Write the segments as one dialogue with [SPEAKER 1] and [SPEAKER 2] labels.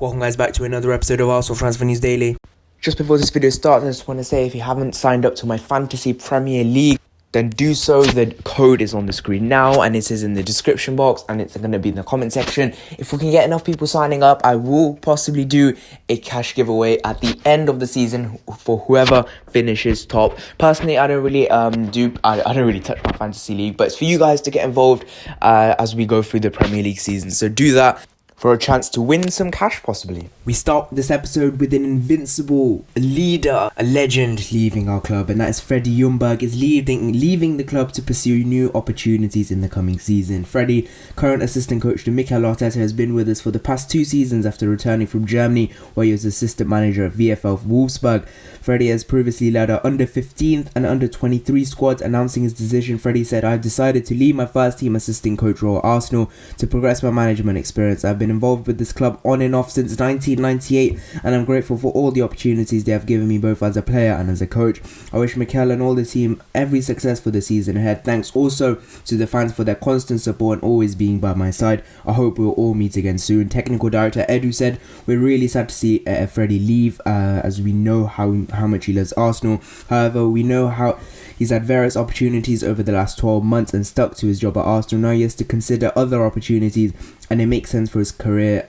[SPEAKER 1] Welcome guys back to another episode of Arsenal Transfer News Daily. Just before this video starts, I just want to say if you haven't signed up to my Fantasy Premier League, then do so. The code is on the screen now and it is in the description box and it's going to be in the comment section. If we can get enough people signing up, I will possibly do a cash giveaway at the end of the season for whoever finishes top. Personally, I don't really I don't really touch my fantasy league, but it's for you guys to get involved as we go through the Premier League season. So do that for a chance to win some cash possibly. We start this episode with an invincible leader, a legend leaving our club, and that is Freddie Ljungberg is leaving the club to pursue new opportunities in the coming season. Freddie, current assistant coach to Mikel Arteta, has been with us for the past 2 seasons after returning from Germany, where he was assistant manager at VfL Wolfsburg. Freddie has previously led our under 15th and under 23 squads. Announcing his decision, Freddie said, "I've decided to leave my first team assistant coach role at Arsenal to progress my management experience. I've been involved with this club on and off since 1998 and I'm grateful for all the opportunities they have given me both as a player and as a coach. I wish Mikel and all the team every success for the season ahead. Thanks also to the fans for their constant support and always being by my side. I hope we'll all meet again soon." Technical director Edu said, "We're really sad to see Freddie leave as we know how much he loves Arsenal. However, we know how he's had various opportunities over the last 12 months and stuck to his job at Arsenal. Now he has to consider other opportunities and it makes sense for his career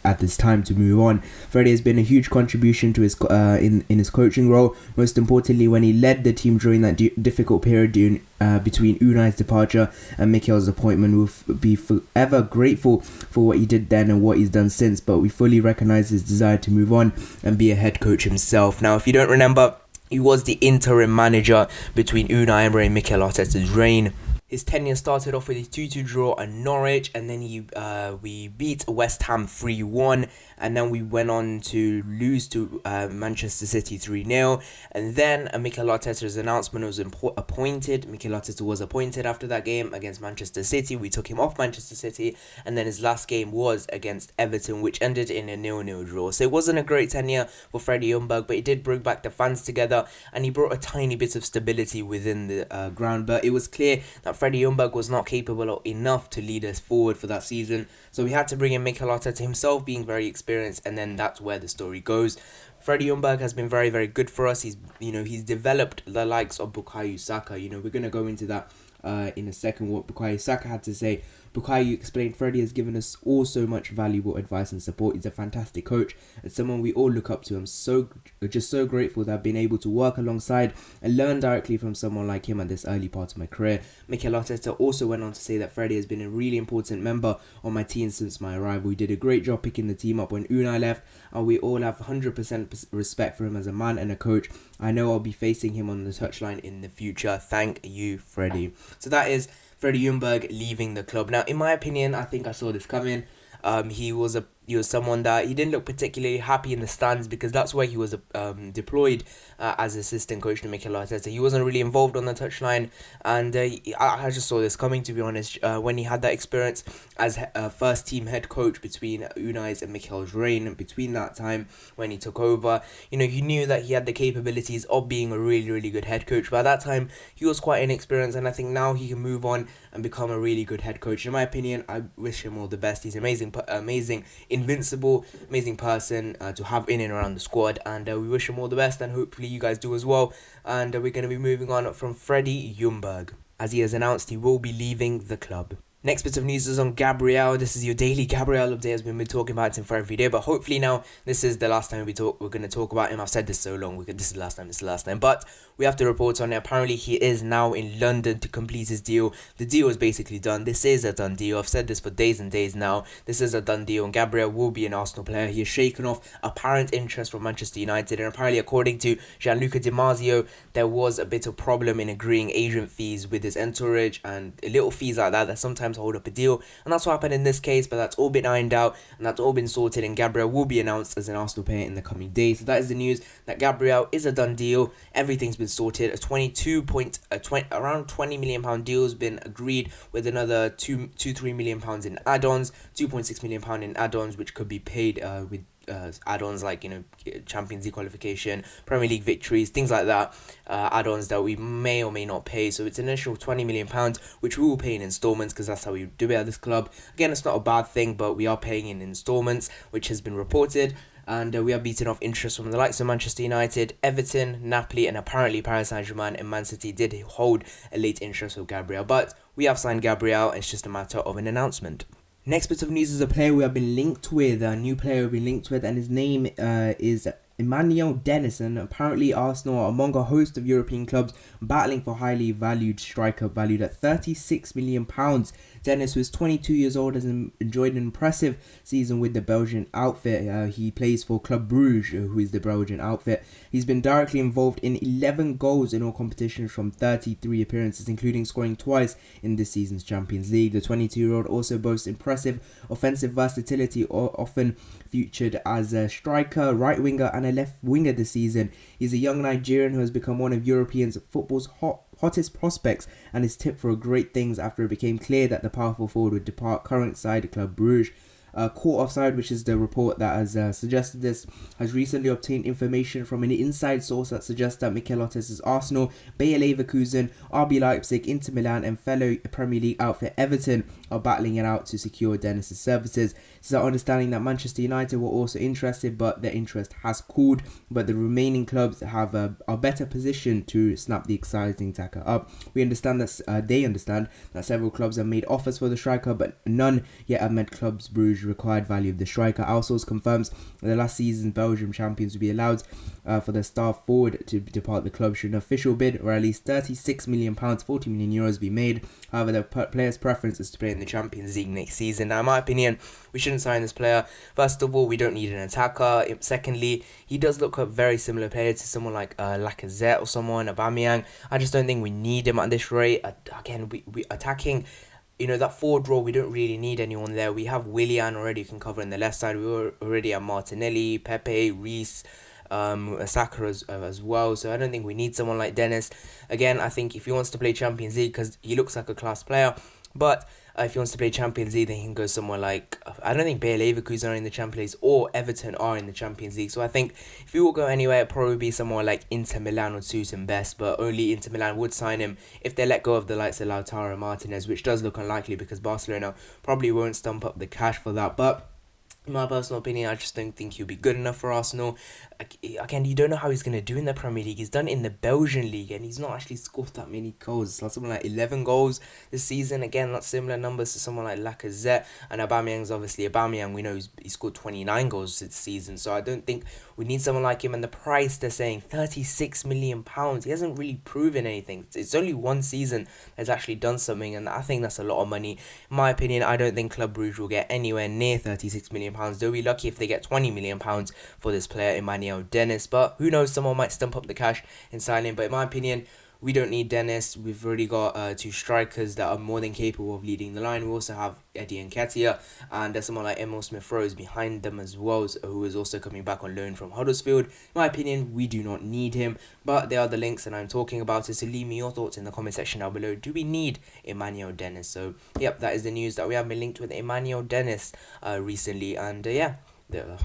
[SPEAKER 1] at this time to move on." Freddie has been a huge contribution to his in his coaching role, most importantly when he led the team during that difficult period between Unai's departure and Mikel's appointment. We'll be forever grateful for what he did then and what he's done since, but we fully recognise his desire to move on and be a head coach himself. Now, if you don't remember, he was the interim manager between Unai Emery and Mikel Arteta's reign. His tenure started off with a 2-2 draw at Norwich, and then we beat West Ham 3-1, and then we went on to lose to Manchester City 3-0, and then Mikel Arteta's announcement was appointed. Mikel Arteta was appointed after that game against Manchester City. We took him off Manchester City, and then his last game was against Everton, which ended in a 0-0 draw. So it wasn't a great tenure for Freddie Ljungberg, but he did bring back the fans together, and he brought a tiny bit of stability within the ground. But it was clear that Freddie Ljungberg was not capable enough to lead us forward for that season, so we had to bring in Mikel Arteta himself, being very experienced, and then that's where the story goes. Freddie Ljungberg has been very, very good for us. He's developed the likes of Bukayo Saka. We're going to go into that in a second, what Bukayo Saka had to say. Bukayo explained, "Freddie has given us all so much valuable advice and support. He's a fantastic coach and someone we all look up to. I'm just so grateful that I've been able to work alongside and learn directly from someone like him at this early part of my career." Mikel Arteta also went on to say that Freddie has been a really important member on my team since my arrival. "We did a great job picking the team up when Unai left, and we all have 100% respect for him as a man and a coach. I know I'll be facing him on the touchline in the future. Thank you, Freddie." So that is Freddie Ljungberg leaving the club. Now, in my opinion, I think I saw this coming. He was someone that he didn't look particularly happy in the stands because that's where he was deployed as assistant coach to Mikel Arteta. He wasn't really involved on the touchline, and I just saw this coming, to be honest. When he had that experience as first team head coach between Unai's and Mikel's reign, and between that time when he took over, he knew that he had the capabilities of being a really, really good head coach. But at that time, he was quite inexperienced, and I think now he can move on and become a really good head coach. In my opinion, I wish him all the best. He's amazing, invincible, amazing person to have in and around the squad, and we wish him all the best, and hopefully you guys do as well. And we're going to be moving on from Freddie Ljungberg, as he has announced he will be leaving the club. Next bit of news is on Gabriel. This is your daily Gabriel update, as we've been talking about him for every day, but hopefully now this is the last time we're going to talk about him. I've said this so long, this is the last time, but we have to report on it. Apparently he is now in London to complete his deal. The deal is basically done. This is a done deal. I've said this for days and days now. This is a done deal, and Gabriel will be an Arsenal player. He has shaken off apparent interest from Manchester United, and apparently, according to Gianluca Di Marzio, there was a bit of problem in agreeing agent fees with his entourage and little fees like that sometimes hold up a deal, and that's what happened in this case. But that's all been ironed out and that's all been sorted, and Gabriel will be announced as an Arsenal player in the coming days. So that is the news, that Gabriel is a done deal. Everything's been sorted. Around £20 million deal has been agreed, with another £3 million in add-ons, £2.6 million in add-ons, which could be paid with add-ons like, you know, Champions League qualification, Premier League victories, things like that, add-ons that we may or may not pay. So it's an initial £20 million, which we will pay in installments because that's how we do it at this club. Again, it's not a bad thing, but we are paying in installments, which has been reported. And we are beating off interest from the likes of Manchester United, Everton, Napoli, and apparently Paris Saint-Germain and Man City did hold a late interest with Gabriel. But we have signed Gabriel, it's just a matter of an announcement. Next bit of news is a player we have been linked with, a new player we've been linked with, and his name is Emmanuel Dennis. And apparently Arsenal are among a host of European clubs battling for highly valued striker valued at £36 million. Dennis, who is 22 years old, has enjoyed an impressive season with the Belgian outfit. He plays for Club Brugge, who is the Belgian outfit. He's been directly involved in 11 goals in all competitions from 33 appearances, including scoring twice in this season's Champions League. The 22-year-old also boasts impressive offensive versatility, often featured as a striker, right winger and a left winger this season. He's a young Nigerian who has become one of European football's hottest prospects and is tipped for great things after it became clear that the powerful forward would depart current side Club Brugge. Caught Offside, which is the report that has suggested this, has recently obtained information from an inside source that suggests that Mikel Arteta's Arsenal, Bayer Leverkusen, RB Leipzig, Inter Milan and fellow Premier League outfit Everton are battling it out to secure Dennis's services. It's our understanding that Manchester United were also interested, but their interest has cooled, but the remaining clubs have are better positioned to snap the exciting attacker up. We understand that they understand that several clubs have made offers for the striker, but none yet have met Clubs Brugge required value of the striker. Our source confirms that the last season's Belgium champions will be allowed for the star forward to depart the club should an official bid or at least £36 million, €40 million be made. However, the player's preference is to play in the Champions League next season. Now, in my opinion, we shouldn't sign this player. First of all, we don't need an attacker. Secondly, he does look a very similar player to someone like Lacazette or someone, Aubameyang. I just don't think we need him at this rate. Again, we attacking, you know, that forward role, we don't really need anyone there. We have Willian already who can cover in the left side. We already have Martinelli, Pepe, Reece, Saka as well. So I don't think we need someone like Dennis. Again, I think if he wants to play Champions League, because he looks like a class player, but if he wants to play Champions League, then he can go somewhere like, I don't think Bayer Leverkusen are in the Champions League or Everton are in the Champions League. So I think if he will go anywhere, it'd probably be somewhere like Inter Milan would suit him best. But only Inter Milan would sign him if they let go of the likes of Lautaro and Martinez, which does look unlikely because Barcelona probably won't stump up the cash for that. But in my personal opinion, I just don't think he'll be good enough for Arsenal. Again, you don't know how he's going to do in the Premier League. He's done it in the Belgian League and he's not actually scored that many goals. It's like something like 11 goals this season. Again, that's similar numbers to someone like Lacazette. And Aubameyang's obviously Aubameyang. We know he scored 29 goals this season. So I don't think we need someone like him. And the price, they're saying £36 million. He hasn't really proven anything. It's only one season that's actually done something. And I think that's a lot of money. In my opinion, I don't think Club Brugge will get anywhere near £36 million. They'll be lucky if they get £20 million for this player, Emmanuel Dennis. But who knows, someone might stump up the cash in signing. But in my opinion, we don't need Dennis. We've already got two strikers that are more than capable of leading the line. We also have Eddie Nketiah, and there's someone like Emil Smith-Rowe behind them as well, who is also coming back on loan from Huddersfield. In my opinion, we do not need him, but there are the links and I'm talking about it, so leave me your thoughts in the comment section down below. Do we need Emmanuel Dennis? So yep, that is the news that we have been linked with Emmanuel Dennis recently, and yeah,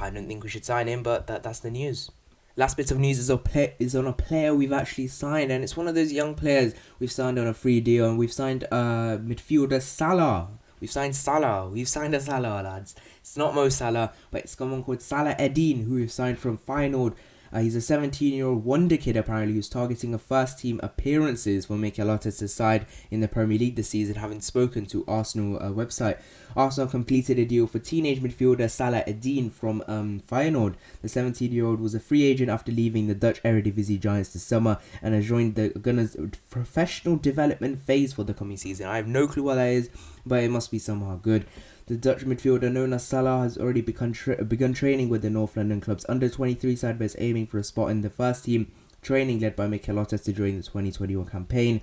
[SPEAKER 1] I don't think we should sign him, but that's the news. Last bit of news is on a player we've actually signed, and it's one of those young players we've signed on a free deal, and we've signed midfielder Salah. We've signed a Salah, lads. It's not Mo Salah, but it's someone called Salah Eddin, who we've signed from Feyenoord. He's a 17-year-old wonder kid, apparently, who's targeting a first-team appearances for Mikel Arteta's side in the Premier League this season, having spoken to Arsenal website. Arsenal completed a deal for teenage midfielder Salah Eddin from Feyenoord. The 17-year-old was a free agent after leaving the Dutch Eredivisie giants this summer and has joined the Gunners' professional development phase for the coming season. I have no clue what that is, but it must be somehow good. The Dutch midfielder known as Salah has already begun training with the North London club's under-23 side, but is aiming for a spot in the first team training led by Mikel Arteta during the 2021 campaign.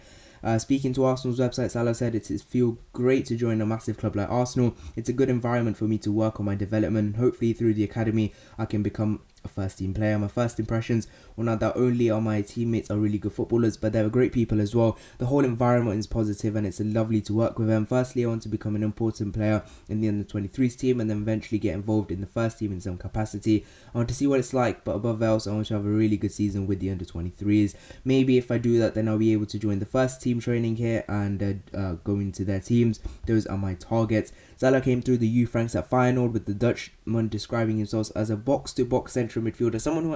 [SPEAKER 1] Speaking to Arsenal's website, Salah said it feels great to join a massive club like Arsenal. It's a good environment for me to work on my development. Hopefully through the academy I can become
[SPEAKER 2] a first team player. My first impressions, well, not that only are my teammates are really good footballers, but they're great people as well. The whole environment is positive and it's lovely to work with them. Firstly, I want to become an important player in the under-23s team and then eventually get involved in the first team in some capacity. I want to see what it's like, but above else, I want to have a really good season with the under-23s. Maybe if I do that, then I'll be able to join the first team training here and go into their teams. Those are my targets. Salah came through the youth ranks at Feyenoord, with the Dutchman describing himself as a box-to-box central midfielder, someone who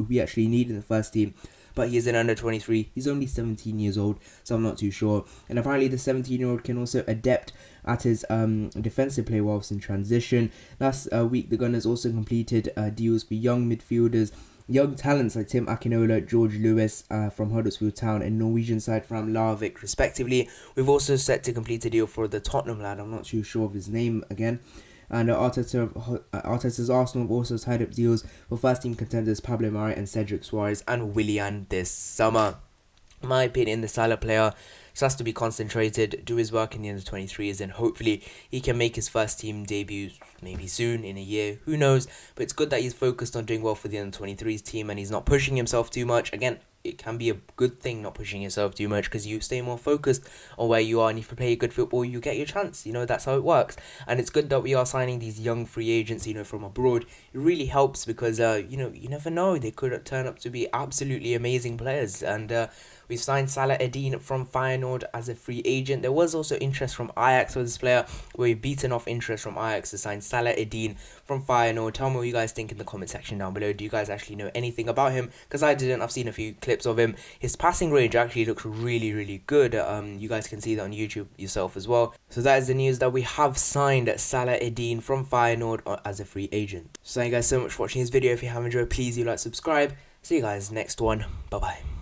[SPEAKER 2] we actually need in the first team. But he is an under-23. He's only 17 years old, so I'm not too sure. And apparently the 17-year-old can also adapt at his defensive play whilst in transition. Last week, the Gunners also completed deals for young midfielders, young talents like Tim Akinola, George Lewis from Huddersfield Town, and Norwegian side from Larvik, respectively. We've also set to complete a deal for the Tottenham lad. I'm not too sure of his name again. And Arteta's Arsenal have also tied up deals for first team contenders Pablo Mari and Cedric Suarez and Willian this summer. In my opinion, the Salah player just has to be concentrated, do his work in the under-23s, and hopefully he can make his first team debut maybe soon, in a year, who knows. But it's good that he's focused on doing well for the under-23s team and he's not pushing himself too much. Again, it can be a good thing not pushing yourself too much, because you stay more focused on where you are, and if you play good football, you get your chance. You know, that's how it works. And it's good that we are signing these young free agents, you know, from abroad. It really helps because, you know, you never know, they could turn up to be absolutely amazing players. And we've signed Salah Eddin from Feyenoord as a free agent. There was also interest from Ajax for this player. We've beaten off interest from Ajax to sign Salah Eddin from Feyenoord. Tell me what you guys think in the comment section down below. Do you guys actually know anything about him? Because I didn't. I've seen a few clips of him. His passing range actually looks really, really good. You guys can see that on YouTube yourself as well. So that is the news, that we have signed Salah Eddin from Feyenoord as a free agent. So thank you guys so much for watching this video. If you have enjoyed, please do like, subscribe. See you guys next one. Bye bye.